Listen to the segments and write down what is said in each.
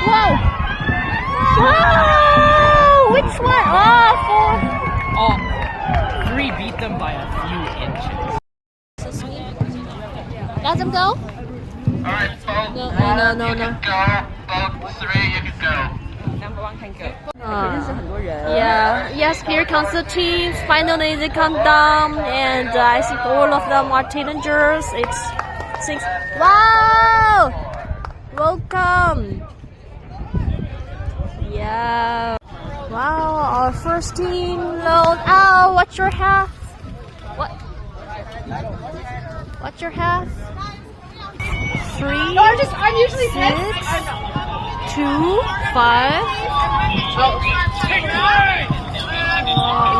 Whoa! Whoa! Which one? Oh, four. Oh, 3 beat them by a few inches. So sweet. Let them go? Alright, boat No, 1, no, no, you no. can go. Boat 3, you can go. Number 1 can go. Yeah. Yes, here comes the teams. Finally, they come down, and I think all of them are teenagers. It's 6. Wow! Welcome. Yeah. Wow, our first team load. Oh, what's your half? What? What's your half? 3. I'm usually 6, 2, 5.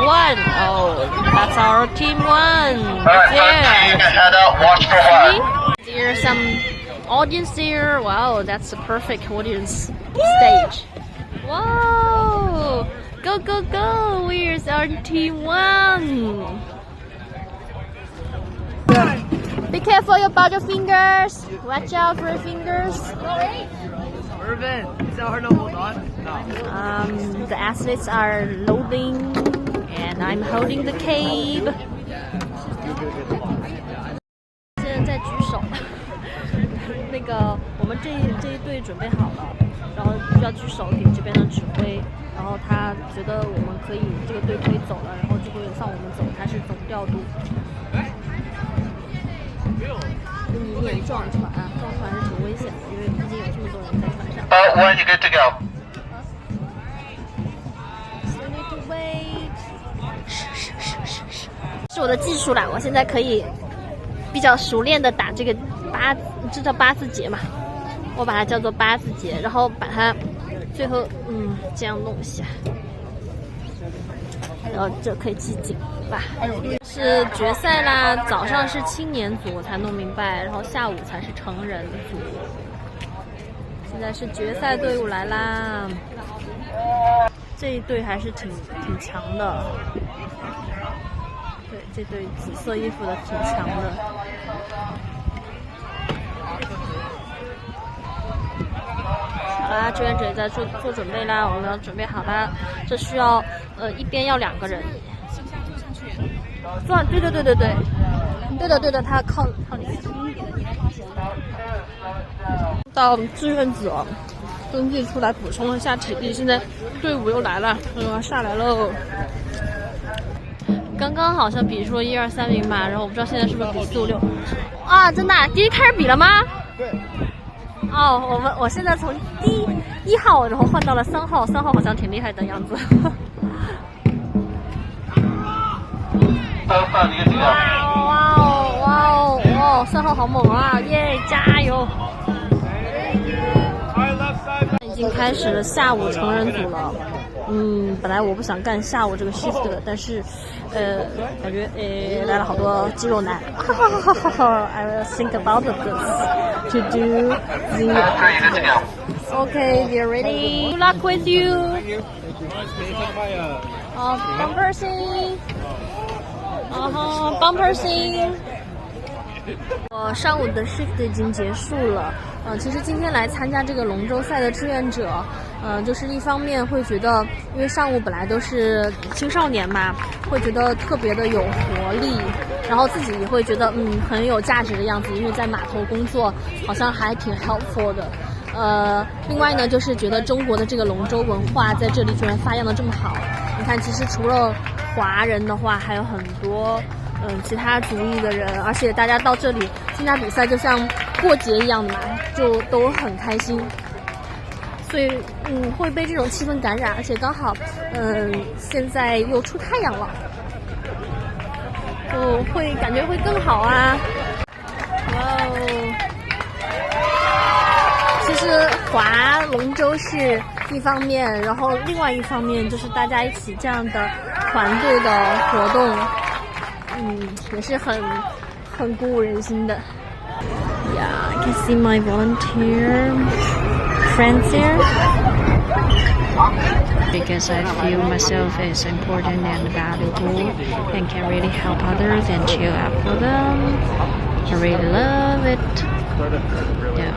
1. Oh, that's our team 1. Alright, you Yeah. can head out, watch for one. There's some audience there. Wow, that's a perfect audience stage. Wow. Go, go, go. Where's our team 1? Be careful about your fingers. Watch out for your fingers. Irvin, is that hard to hold on? No. The athletes are loading, and I'm holding the cave. 现在在举手。那个，我们这一队准备好了，然后需要举手给这边的指挥，然后他觉得我们可以，这个队可以走了，然后就会放我们走，他是总调度。你也撞船啊，撞船是挺危险的，因为毕竟有这么多人在船上。Boat 1, you're good to go. So need to wait. 是我的技术啦，我现在可以比较熟练的打这个这叫八字节嘛，我把它叫做八字节，然后把它最后这样弄一下，然后这可以系紧吧。是决赛啦，早上是青年组，我才弄明白，然后下午才是成人组。现在是决赛队伍来啦，这一队还是挺强的。对，这队紫色衣服的挺强的。好啦，志愿者也在做准备啦，我们要准备好啦。这需要一边要2个人。对的，他靠你。到志愿者登记出来补充了一下体力，现在队伍又来了，下来喽。刚刚好像比说1、2、3名吧，然后我不知道现在是不是比4、5、6啊？真的，第一开始比了吗？对。哦，我现在从第1号，然后换到了3号，3号好像挺厉害的样子。Boat 5, you're good to go. 哇，3号好猛啊！耶，加油！已经开始了下午成人组了。本来我不想干下午这个 shift 的，但是感觉来了好多肌肉男。I will think about this to do the. Okay, we're ready. Good luck with you. Bumper scene. Bumper scene. 我上午的 shift 已经结束了。其实今天来参加这个龙舟赛的志愿者，就是一方面会觉得，因为上午本来都是青少年嘛，会觉得特别的有活力，然后自己也会觉得很有价值的样子，因为在码头工作好像还挺 helpful 的。另外呢，就是觉得中国的这个龙舟文化在这里居然发扬的这么好。你看，其实除了华人的话，还有很多其他族裔的人，而且大家到这里参加比赛就像过节一样的嘛，就都很开心，所以会被这种气氛感染，而且刚好现在又出太阳了，就会感觉会更好啊。哇哦！其实划龙舟是一方面，然后另外一方面就是大家一起这样的团队的活动。也是很鼓舞人心的。Yeah, I can see my volunteer friends here. Because I feel myself is important and valuable and can really help others and cheer up for them. I really love it. Yeah.